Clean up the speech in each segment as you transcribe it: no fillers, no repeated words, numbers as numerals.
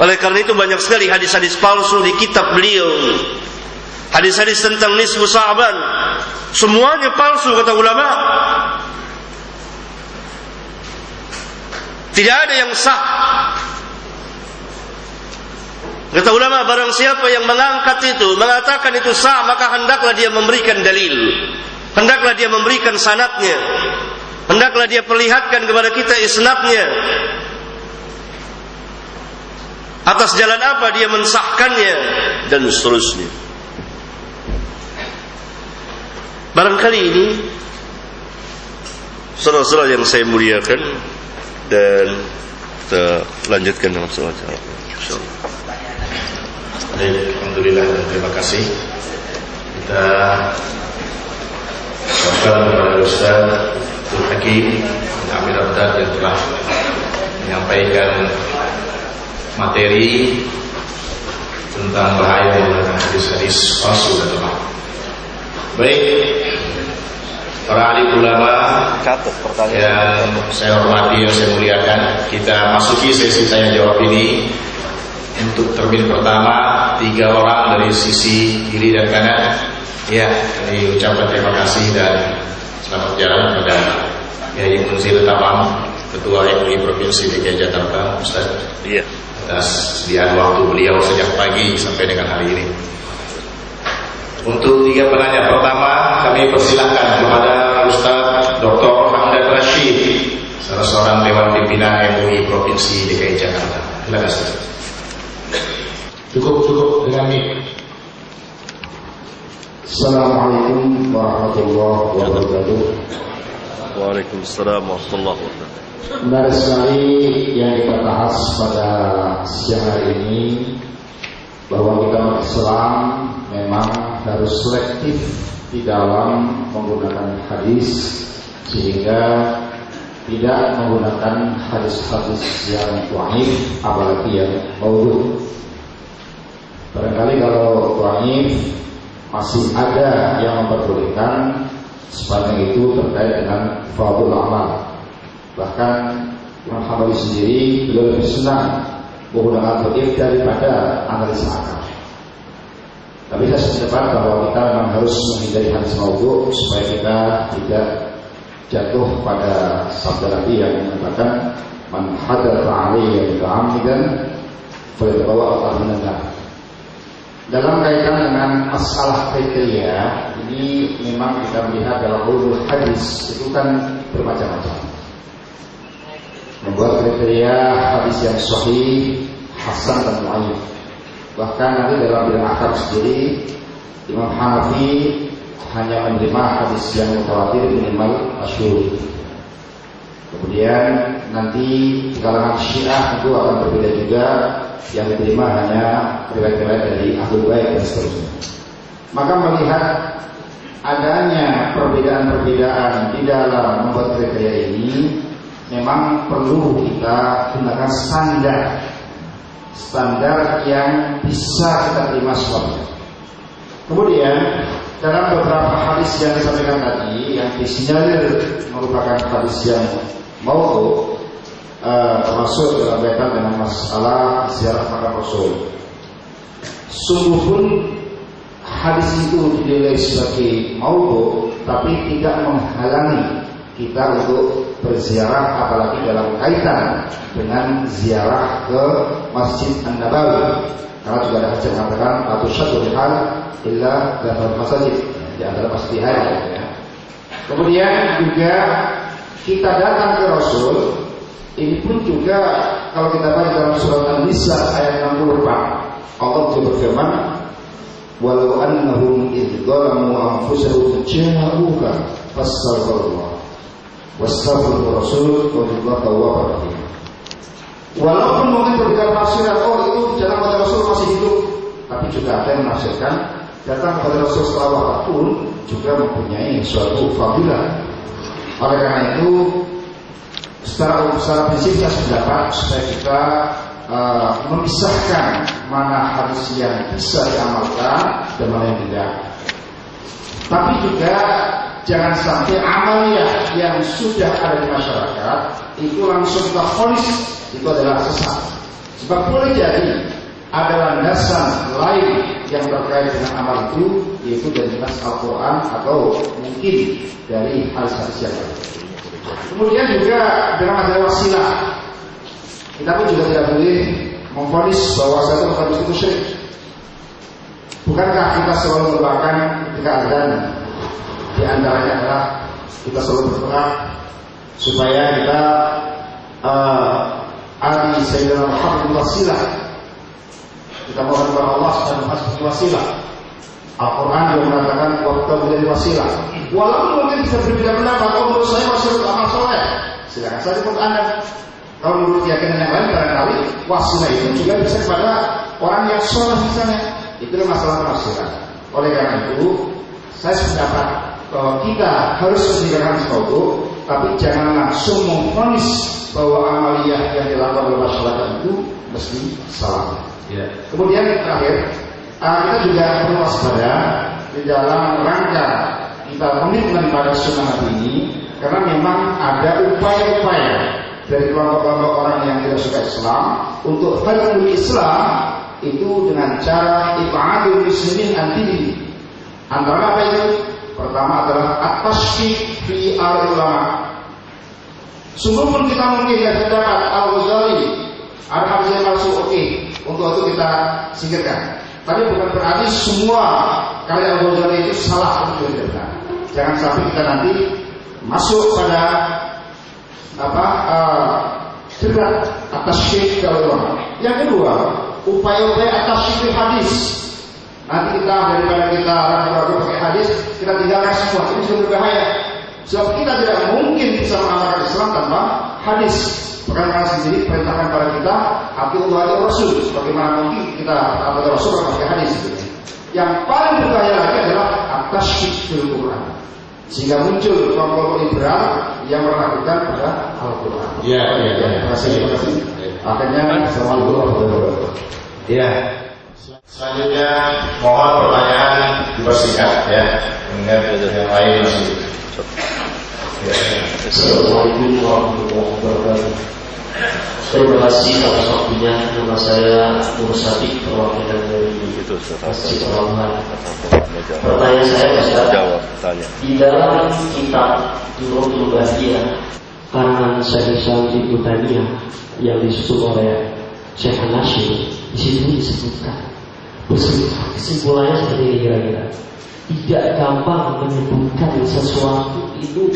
Oleh karena itu banyak sekali hadis-hadis palsu di kitab beliau. Hadis-hadis tentang nisfu Sa'ban, semuanya palsu kata ulama. Tidak ada yang sah. Kata ulama, barang siapa yang mengangkat itu, mengatakan itu sah, maka hendaklah dia memberikan dalil. Hendaklah dia memberikan sanadnya. Hendaklah dia perlihatkan kepada kita isnadnya. Atas jalan apa dia mensahkannya dan seterusnya. Barangkali ini saudara-saudara yang saya muliakan, dan kita lanjutkan dengan salat insyaallah. Alhamdulillah dan terima kasih. Kita sampaikan kepada Ustaz Abdul Hakim Amir Abdad yang telah menyampaikan materi tentang bahaya menggunakan hadis-hadis palsu dan lemah. Baik, para alim ulama yang saya hormati, yang saya muliakan, kita masuki sesi tanya jawab ini. Untuk termin pertama, 3 orang dari sisi kiri dan kanan. Ya, kami ucapkan terima kasih dan selamat jalan kepada Kiai Munzir Tamam, Ketua MUI Provinsi DKI Jakarta, Ustaz. Iya. Atas sediaan waktu beliau sejak pagi sampai dengan hari ini. Untuk 3 penanya pertama, kami persilahkan kepada Ustaz Dr. Hamdan Rashid, salah seorang Dewan Pimpinan MUI Provinsi DKI Jakarta. Silakan Ustaz. Cukup dengan mic. Assalamualaikum warahmatullahi wabarakatuh. Waalaikumsalam warahmatullahi wabarakatuh. Menarik sekali yang kita bahas pada siang hari ini, bahwa kita Islam memang harus selektif di dalam menggunakan hadis, sehingga tidak menggunakan hadis-hadis yang dhaif, apalagi yang maudhu'. Barangkali kalau dhaif masih ada yang memperbolehkan, sepanjang itu terkait dengan fadhul amal. Bahkan Imam Hambali sendiri beliau lebih senang menggunakan dhaif daripada analisa akal. Tapi saya sependapat bahwa kita memang harus menghindari hadis maudhu' supaya kita tidak jatuh pada sabda Nabi yang mengatakan man hadatsa 'alayya muta'ammidan falyatabawa al-nar. Dalam kaitan dengan masalah kriteria ini, memang kita melihat dalam ulumul hadis itu kan bermacam-macam. Membuat kriteria hadis yang sahih, hasan dan dhaif. Bahkan nanti dalam bidang akal sendiri, Imam Hanafi hanya menerima hadis yang mutawatir minimal masyhur. Kemudian nanti di kalangan Syiah itu akan berbeda juga, yang diterima hanya riwayat-riwayat dari Ahlul Bait dan seterusnya. Maka melihat adanya perbedaan-perbedaan di dalam membuat kriteria ini, memang perlu kita gunakan standar yang bisa kita terima semuanya. Kemudian dalam beberapa hadis yang disampaikan tadi, yang disinyalir merupakan hadis yang maudhu', termasuk dalam kaitan dengan masalah ziarah makam Rasul. Sungguh pun hadis itu dinilai sebagai maudhu', tapi tidak menghalangi kita untuk berziarah, apalagi dalam kaitan dengan ziarah ke Masjid An-Nabawi. Karena juga ada hadis yang mengatakan atau syaddu rihal illa dalam masjid, di antara masjid ya. Kemudian juga kita datang ke Rasul. Ini pun juga kalau kita baca dalam surat An-Nisa ayat 64, Allah berfirman, walau annahum idh dhalamu anfusahum ja'uka fastaghfirullah wastaghfirur rasul wallahu tawwabur rahim. Walaupun mungkin berbeda tafsiran, itu jalan pada Rasul masih hidup, tapi juga ada yang menafsirkan datang kepada Rasul setelah wafat pun juga mempunyai suatu fadilah. Oleh karena itu, secara prinsip saya sependapat supaya kita memisahkan mana hadis yang bisa diamalkan dan mana yang tidak. Tapi juga jangan sampai amaliyah yang sudah ada di masyarakat itu langsung kita vonis itu adalah sesat, Sebab boleh jadi ada landasan lain yang terkait dengan amal itu, yaitu dari nas Al-Quran atau mungkin dari hadis-hadis yang lain. Kemudian juga dalam masalah wasilah, kita pun juga tidak boleh memvonis bahwa satu hadis itu syirik. Bukankah kita selalu merupakan ketika azan, di antaranya adalah kita selalu berdoa supaya kita ali Sayyidina Muhammad wasilah. Kita mohon kepada Allah dan hasbi wasilah. Al-Quran juga mengatakan waktu menjadi wasilah. Walaupun mungkin bisa berbeda pendapat, menurut saya wasilah amal soleh. Silakan saja menurut Anda. Kalau menurut keyakinan yang lain barangkali wasilah itu juga bisa kepada orang yang soleh misalnya. Itulah masalah penafsiran. Oleh karena itu, saya sependapat bahwa kita harus meninggalkan sesuatu, tapi jangan langsung memvonis bahwa amaliyah yang dilakukan oleh masyarakat itu mesti salah. Ya. Kemudian terakhir, kita juga perlu waspada di dalam rangka kita komitmen pada sunnah Nabi ini, karena memang ada upaya-upaya dari kelompok-kelompok orang yang tidak suka Islam untuk hadul Islam itu dengan cara ibadul muslimin anti. Antara apa itu? Pertama adalah at-tashkik fi al-ulama. Sungguh pun kita mungkin tidak dapat Al-Ghazali, ada hadis yang masuk oke. Untuk itu kita singkirkan. Tapi bukan berarti semua karya Al-Ghazali itu salah untuk kita. Jangan sampai kita nanti masuk pada jerat atas syirk ulama. Yang kedua, upaya-upaya atas syirk hadis. Nanti kita daripada kita ragu-ragu pakai hadis, kita tinggalkan semua. Ini sudah berbahaya. Sebab kita tidak mungkin bisa mengamalkan Islam tanpa hadis. Karena sendiri perintahkan pada kita atiullah wa rasul. Bagaimana mungkin kita taat Rasul pakai hadis? Yang paling berbahaya lagi adalah at-tashkik fil Quran. Sehingga muncul kelompok liberal yang meragukan pada Al-Quran. Ya. Terima kasih. Akhirnya assalamualaikum warahmatullahi wabarakatuh. Ya. Selanjutnya mohon pertanyaan dipersingkat ya. Mengingat yang lain masih. Assalamualaikum warahmatullahi wabarakatuh. Terima kasih atas waktunya. Nama saya Nur Sadiq, perwakilan dari Masjid Al-Rahman. Pertanyaan saya Ustaz, di dalam kitab Durratul Bahiyah karangan Syekh Islam Ibnu Taimiyah yang disusun oleh Syekh An-Nasyir, di situ disebutkan kesimpulannya seperti ini kira-kira. Tidak gampang menyebutkan sesuatu itu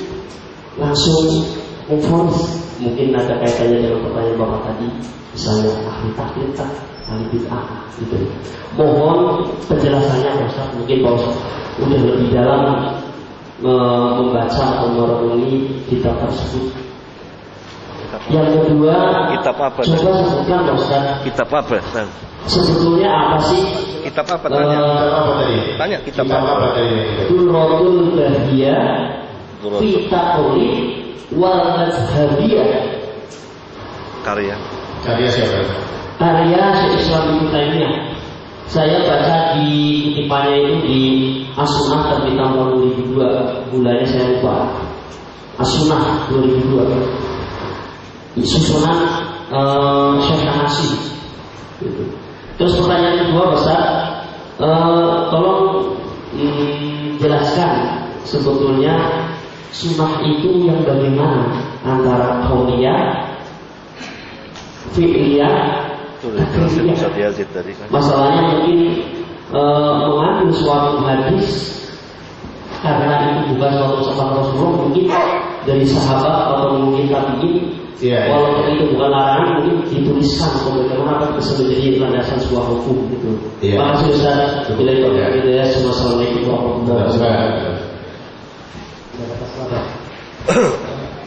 langsung memfonis. Mungkin ada kaitannya dengan pertanyaan Bapak tadi, misalnya ahli taklid, ahli bid'ah gitu. Mohon penjelasannya Ustaz. Mungkin Pak Ustaz udah lebih dalam membaca atau merenungi kitab tersebut. Yang kedua, kitab apa? Coba sebutkan Ustaz. Kitab apa? Sebetulnya apa sih? Kitab apa tanya? Tanya kitab apa? Durratul Bahiyah fi taqlid wal mazhabiyah. Karya siapa? Karya Syekh Islam Ibnu Taimiyah. Saya baca di kutipannya itu di As-Sunnah terbit tahun 2002. Bulannya saya lupa. As-Sunnah 2002. Susunan Syekh An-Nasyir. Terus pertanyaan kedua Ustaz, tolong jelaskan sebetulnya sunnah itu yang bagaimana antara qauliyah, fi'liyah, takrifiyah. Masalahnya mungkin mengambil suatu hadis karena itu bukan suatu sabda Rasulullah, mungkin dari sahabat atau mungkin tabi'in. Walaupun itu bukan larangan, mungkin dituliskan atau bagaimana bisa menjadi landasan sebuah hukum gitu. Terima kasih Ustaz. Assalamualaikum warahmatullahi wabarakatuh.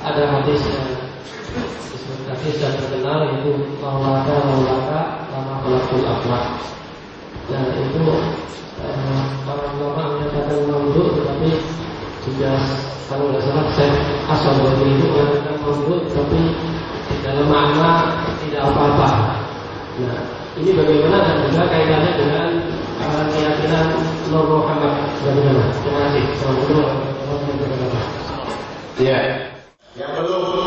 Ada hadis yang terkenal yaitu maulaka lama pelakul akhlak. Nah itu para ulama menyatakan maudhu, tetapi juga kalau nggak salah saya asal dari itu mengatakan maudhu, tapi di dalam makna tidak apa-apa. Nah ini bagaimana dan juga kaitannya dengan keyakinan Nur Muhammad bagaimana? Terima kasih. Assalamualaikum warahmatullahi wabarakatuh. Ya. Yang belum